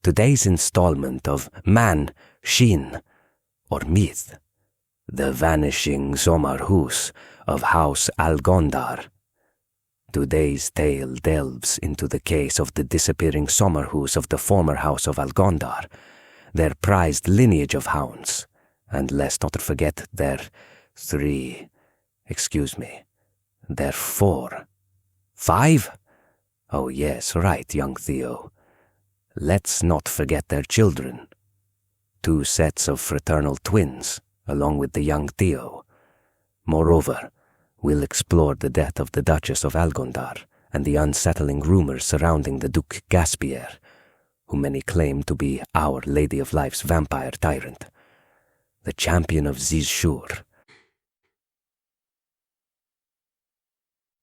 today's installment of Man, Shin, or Myth, the Vanishing Sommarhus of House Algondar. Today's tale delves into the case of the disappearing Sommarhus of the former House of Algondar, their prized lineage of hounds, and let's not forget their five? Oh yes, right, young Theo. Let's not forget their children. 2 sets of fraternal twins, along with the young Theo. Moreover, we'll explore the death of the Duchess of Algondar and the unsettling rumors surrounding the Duke Gaspare, who many claim to be Our Lady of Life's vampire tyrant, the champion of Zizshur.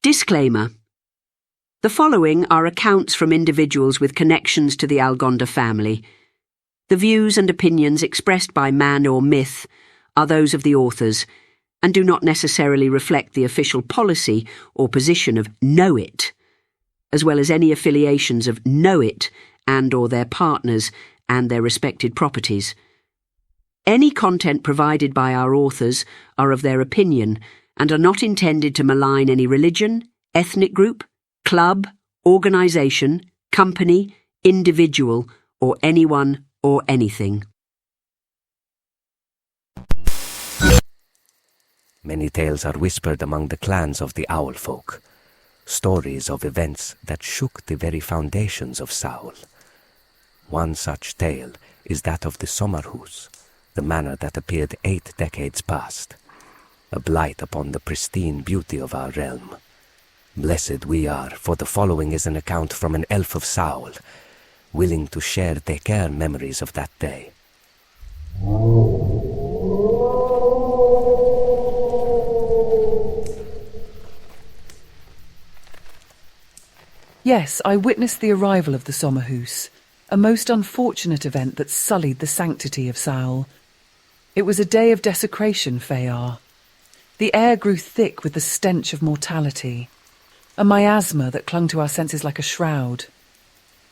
Disclaimer. The following are accounts from individuals with connections to the Algondar family. The views and opinions expressed by Man or Myth are those of the authors and do not necessarily reflect the official policy or position of Know It, as well as any affiliations of Know It and or their partners and their respected properties. Any content provided by our authors are of their opinion and are not intended to malign any religion, ethnic group, club, organisation, company, individual, or anyone or anything. Many tales are whispered among the clans of the owl folk, stories of events that shook the very foundations of Saul. One such tale is that of the Sommarhus, the manor that appeared 8 decades past, a blight upon the pristine beauty of our realm. Blessed we are, for the following is an account from an elf of Saul, willing to share their care memories of that day. Yes, I witnessed the arrival of the Sommarhus, a most unfortunate event that sullied the sanctity of Saul. It was a day of desecration, Fayar. The air grew thick with the stench of mortality, a miasma that clung to our senses like a shroud.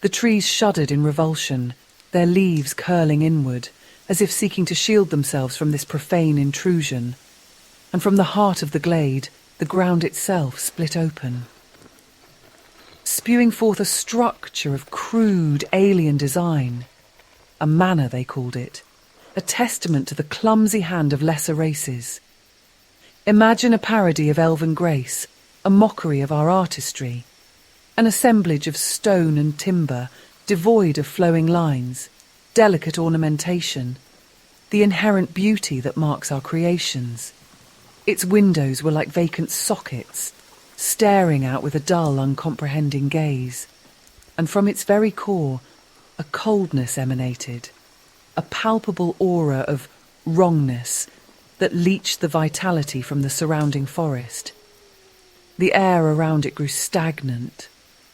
The trees shuddered in revulsion, their leaves curling inward, as if seeking to shield themselves from this profane intrusion. And from the heart of the glade, the ground itself split open, spewing forth a structure of crude, alien design. A manor, they called it, a testament to the clumsy hand of lesser races. Imagine a parody of elven grace, a mockery of our artistry, an assemblage of stone and timber, devoid of flowing lines, delicate ornamentation, the inherent beauty that marks our creations. Its windows were like vacant sockets, staring out with a dull, uncomprehending gaze, and from its very core, a coldness emanated, a palpable aura of wrongness that leached the vitality from the surrounding forest. The air around it grew stagnant,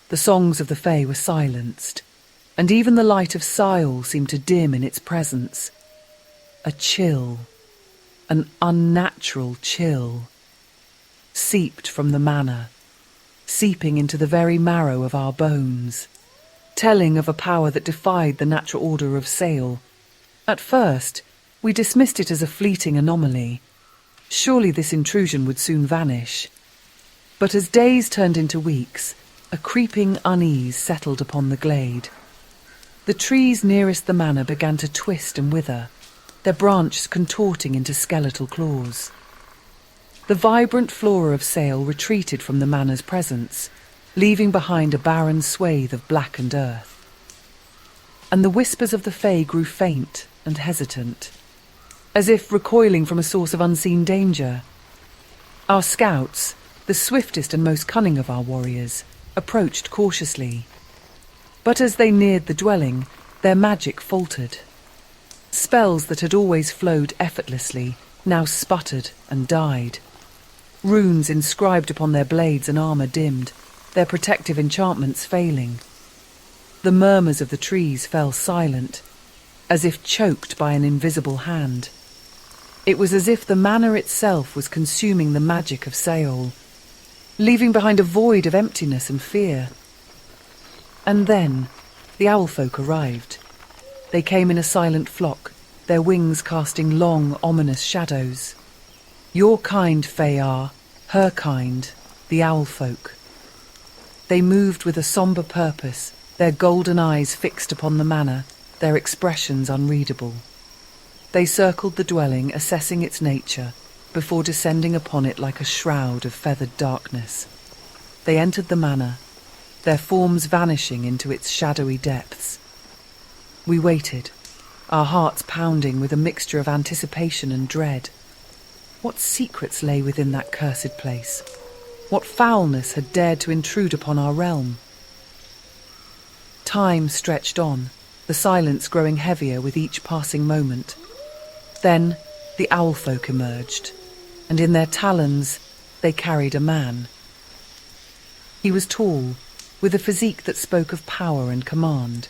the songs of the Fae were silenced, and even the light of Saul seemed to dim in its presence. A chill, an unnatural chill, seeped from the manor, seeping into the very marrow of our bones, telling of a power that defied the natural order of Sail. At first, we dismissed it as a fleeting anomaly. Surely this intrusion would soon vanish. But as days turned into weeks, a creeping unease settled upon the glade. The trees nearest the manor began to twist and wither, their branches contorting into skeletal claws. The vibrant flora of Sail retreated from the manor's presence, leaving behind a barren swathe of blackened earth. And the whispers of the Fae grew faint and hesitant, as if recoiling from a source of unseen danger. Our scouts, the swiftest and most cunning of our warriors, approached cautiously. But as they neared the dwelling, their magic faltered. Spells that had always flowed effortlessly now sputtered and died. Runes inscribed upon their blades and armour dimmed, their protective enchantments failing. The murmurs of the trees fell silent, as if choked by an invisible hand. It was as if the manor itself was consuming the magic of Saol, leaving behind a void of emptiness and fear. And then the owlfolk arrived, They came in a silent flock, their wings casting long, ominous shadows. Your kind, Feyar, her kind, the owl folk. They moved with a sombre purpose, their golden eyes fixed upon the manor, their expressions unreadable. They circled the dwelling, assessing its nature, before descending upon it like a shroud of feathered darkness. They entered the manor, their forms vanishing into its shadowy depths. We waited, our hearts pounding with a mixture of anticipation and dread. What secrets lay within that cursed place? What foulness had dared to intrude upon our realm? Time stretched on, the silence growing heavier with each passing moment. Then the owlfolk emerged, and in their talons they carried a man. He was tall, with a physique that spoke of power and command.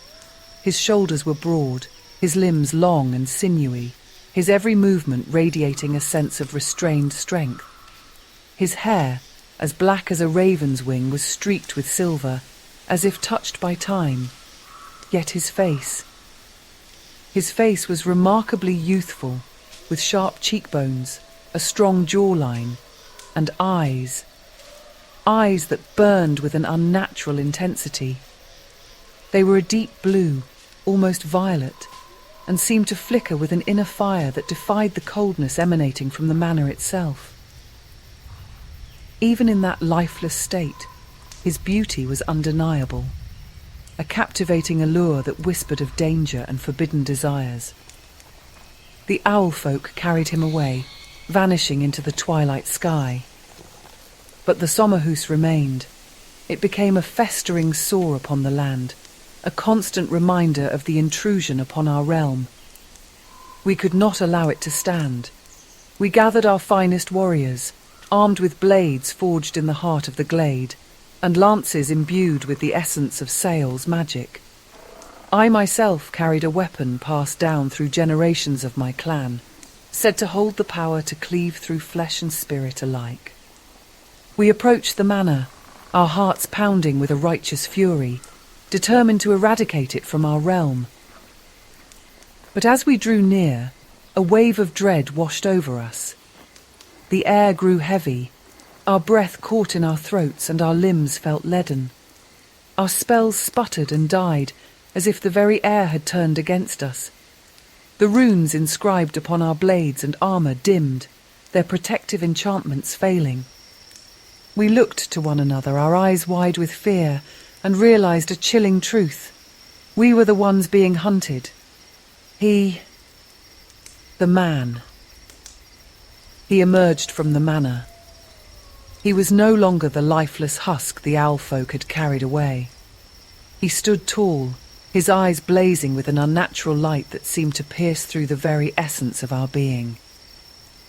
His shoulders were broad, his limbs long and sinewy, his every movement radiating a sense of restrained strength. His hair, as black as a raven's wing, was streaked with silver, as if touched by time. Yet his face was remarkably youthful, with sharp cheekbones, a strong jawline, and eyes that burned with an unnatural intensity. They were a deep blue, almost violet, and seemed to flicker with an inner fire that defied the coldness emanating from the manor itself. Even in that lifeless state, his beauty was undeniable, a captivating allure that whispered of danger and forbidden desires. The owlfolk carried him away, vanishing into the twilight sky. But the Sommarhus remained. It became a festering sore upon the land, a constant reminder of the intrusion upon our realm. We could not allow it to stand. We gathered our finest warriors, armed with blades forged in the heart of the glade, and lances imbued with the essence of Saol's magic. I myself carried a weapon passed down through generations of my clan, said to hold the power to cleave through flesh and spirit alike. We approached the manor, our hearts pounding with a righteous fury, determined to eradicate it from our realm. But as we drew near, a wave of dread washed over us. The air grew heavy, our breath caught in our throats and our limbs felt leaden. Our spells sputtered and died, as if the very air had turned against us. The runes inscribed upon our blades and armour dimmed, their protective enchantments failing. We looked to one another, our eyes wide with fear, and realised a chilling truth. We were the ones being hunted. The man. He emerged from the manor. He was no longer the lifeless husk the owlfolk had carried away. He stood tall, his eyes blazing with an unnatural light that seemed to pierce through the very essence of our being.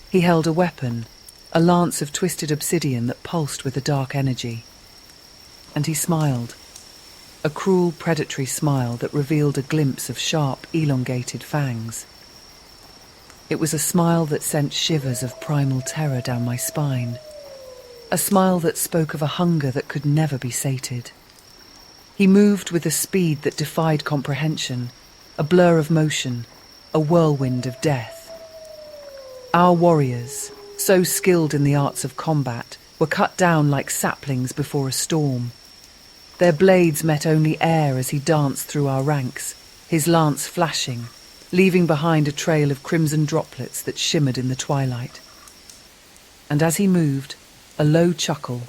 He held a weapon, a lance of twisted obsidian that pulsed with a dark energy. And he smiled, a cruel, predatory smile that revealed a glimpse of sharp, elongated fangs. It was a smile that sent shivers of primal terror down my spine, a smile that spoke of a hunger that could never be sated. He moved with a speed that defied comprehension, a blur of motion, a whirlwind of death. Our warriors, so skilled in the arts of combat, were cut down like saplings before a storm. Their blades met only air as he danced through our ranks, his lance flashing, leaving behind a trail of crimson droplets that shimmered in the twilight. And as he moved, a low chuckle,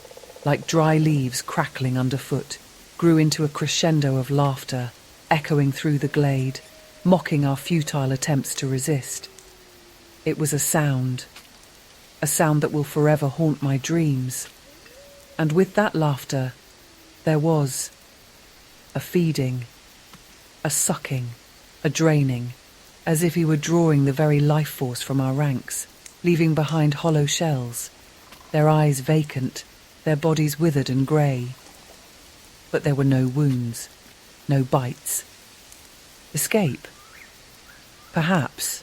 like dry leaves crackling underfoot, grew into a crescendo of laughter, echoing through the glade, mocking our futile attempts to resist. It was a sound that will forever haunt my dreams. And with that laughter, there was a feeding, a sucking, a draining, as if he were drawing the very life force from our ranks, leaving behind hollow shells, their eyes vacant, their bodies withered and grey. But there were no wounds, no bites. Escape? Perhaps,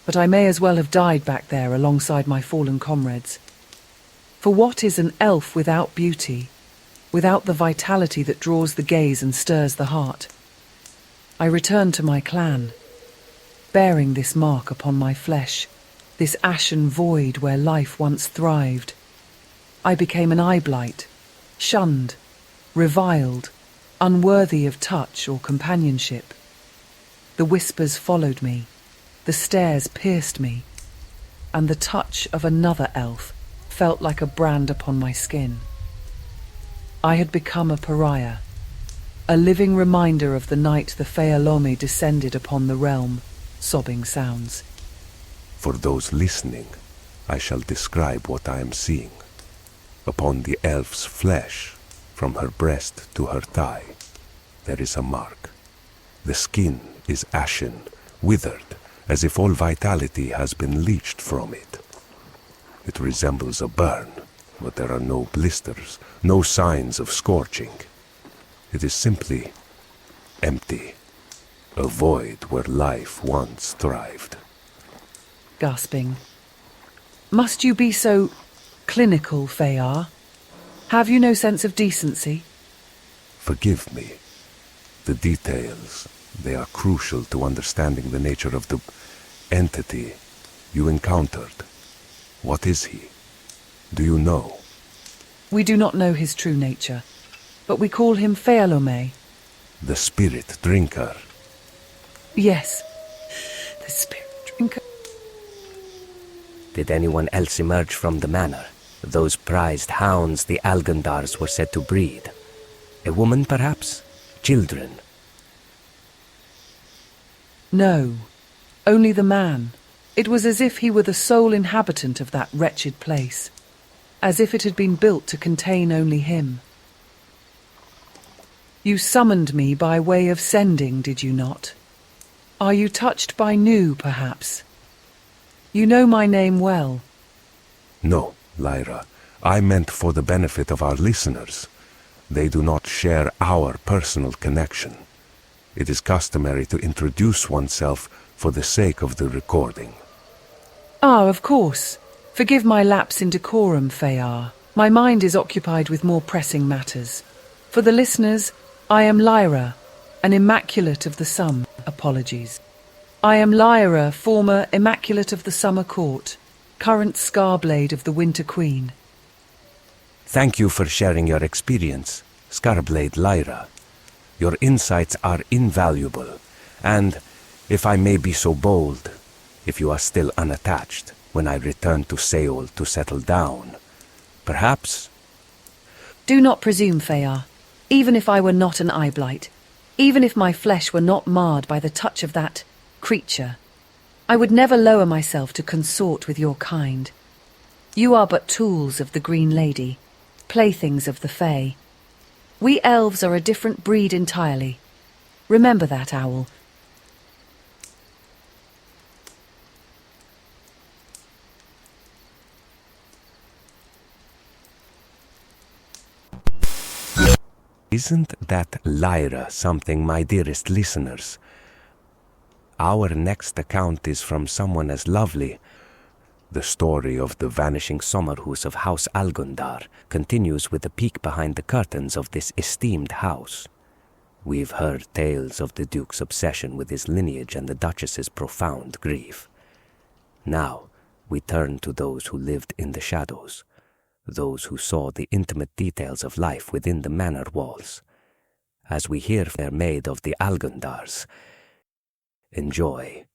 but I may as well have died back there alongside my fallen comrades. For what is an elf without beauty, without the vitality that draws the gaze and stirs the heart? I returned to my clan, bearing this mark upon my flesh, this ashen void where life once thrived. I became an eye-blight, shunned, reviled, unworthy of touch or companionship. The whispers followed me, the stares pierced me, and the touch of another elf felt like a brand upon my skin. I had become a pariah, a living reminder of the night the Fealomi descended upon the realm, sobbing sounds. For those listening, I shall describe what I am seeing. Upon the elf's flesh, from her breast to her thigh, there is a mark. The skin is ashen, withered, as if all vitality has been leached from it. It resembles a burn, but there are no blisters, no signs of scorching. It is simply empty, a void where life once thrived. Gasping. Must you be so clinical, Fayar? Have you no sense of decency? Forgive me. The details, they are crucial to understanding the nature of the entity you encountered. What is he? Do you know? We do not know his true nature, but we call him Fealome. The spirit drinker. Yes, the spirit drinker. Did anyone else emerge from the manor? Those prized hounds the Algondars were said to breed. A woman, perhaps? Children? No, only the man. It was as if he were the sole inhabitant of that wretched place, as if it had been built to contain only him. You summoned me by way of sending, did you not? Are you touched by new, perhaps? You know my name well. No, Lyra. I meant for the benefit of our listeners. They do not share our personal connection. It is customary to introduce oneself for the sake of the recording. Ah, of course. Forgive my lapse in decorum, Fayar. My mind is occupied with more pressing matters. For the listeners, I am Lyra, an Immaculate of the Sum. Apologies. I am Lyra, former Immaculate of the Summer Court, current Scarblade of the Winter Queen. Thank you for sharing your experience, Scarblade Lyra. Your insights are invaluable, and, if I may be so bold, if you are still unattached when I return to Seol to settle down, perhaps... Do not presume, Fayar. Even if I were not an eye-blight, even if my flesh were not marred by the touch of that creature, I would never lower myself to consort with your kind. You are but tools of the Green Lady, playthings of the Fae. We elves are a different breed entirely. Remember that, Owl. Isn't that Lyra something, my dearest listeners? Our next account is from someone as lovely. The story of the vanishing Sommarhus of House Algondar continues with a peek behind the curtains of this esteemed house. We've heard tales of the Duke's obsession with his lineage and the Duchess's profound grief. Now we turn to those who lived in the shadows, those who saw the intimate details of life within the manor walls. As we hear their maid of the Algondars, enjoy